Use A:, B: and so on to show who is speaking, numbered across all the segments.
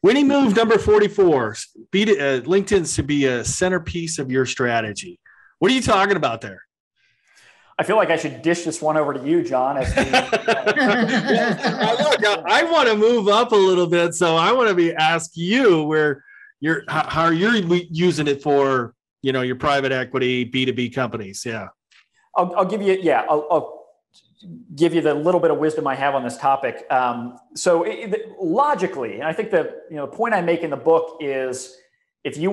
A: Winning move number 44, LinkedIn should be a centerpiece of your strategy. What are you talking about there?
B: I feel like I should dish this one over to you, John. As
A: I want to move up a little bit, so I want to ask you where how you're using it for, your private equity B2B companies. Yeah,
B: I'll give you. Yeah, I'll give you the little bit of wisdom I have on this topic. Logically, and I think that the point I make in the book is if you're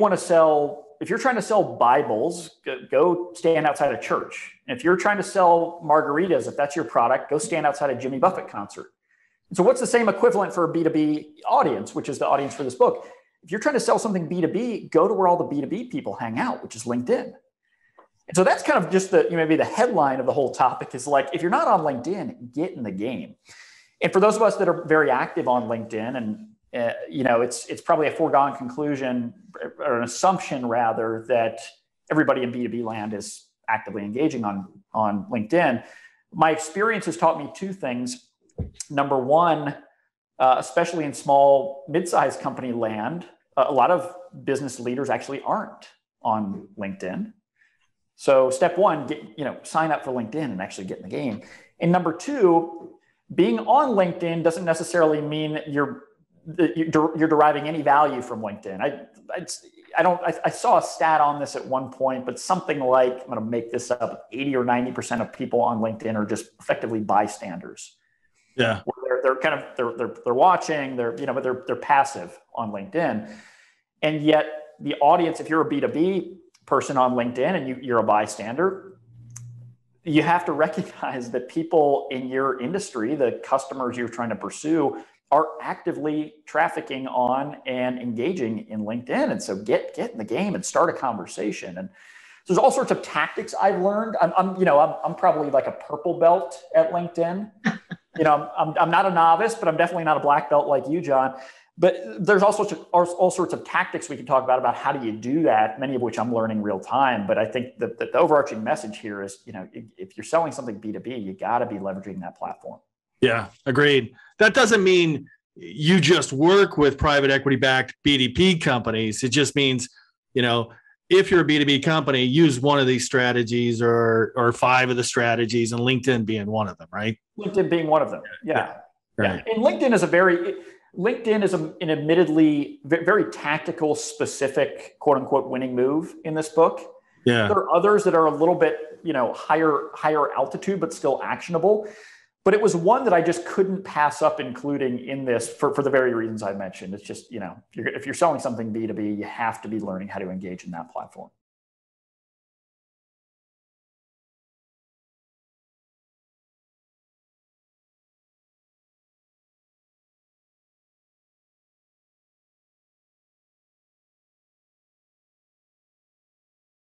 B: trying to sell Bibles, go stand outside a church. And if you're trying to sell margaritas, if that's your product, go stand outside a Jimmy Buffett concert. And so what's the same equivalent for a B2B audience, which is the audience for this book? If you're trying to sell something B2B, go to where all the B2B people hang out, which is LinkedIn. And so that's kind of just maybe the headline of the whole topic is like, if you're not on LinkedIn, get in the game. And for those of us that are very active on LinkedIn, and it's probably a foregone conclusion or an assumption rather that everybody in B2B land is actively engaging on LinkedIn. My experience has taught me two things. Number one, especially in small, mid-sized company land, a lot of business leaders actually aren't on LinkedIn. So step one, sign up for LinkedIn and actually get in the game. And number two, being on LinkedIn doesn't necessarily mean you're deriving any value from LinkedIn. I saw a stat on this at one point, but something like, I'm going to make this up, 80 or 90% of people on LinkedIn are just effectively bystanders.
A: Yeah.
B: They're watching, but they're passive on LinkedIn. And yet the audience, if you're a B2B person on LinkedIn and you're a bystander, you have to recognize that people in your industry, the customers you're trying to pursue, are actively trafficking on and engaging in LinkedIn. And so get in the game and start a conversation. And so there's all sorts of tactics I've learned. I'm probably like a purple belt at LinkedIn. I'm not a novice, but I'm definitely not a black belt like you, John. But there's all sorts of tactics we can talk about how do you do that, many of which I'm learning real time. But I think that the overarching message here is, if you're selling something B2B, you got to be leveraging that platform.
A: Yeah, agreed. That doesn't mean you just work with private equity-backed B2B companies. It just means, if you're a B2B company, use one of these strategies or 5 of the strategies, and LinkedIn being one of them, right?
B: LinkedIn being one of them. Yeah.
A: Right.
B: And LinkedIn is an admittedly very tactical, specific, quote unquote, winning move in this book.
A: Yeah.
B: There are others that are a little bit, higher altitude, but still actionable. But it was one that I just couldn't pass up including in this for the very reasons I mentioned. It's just, if you're selling something B2B, you have to be learning how to engage in that platform.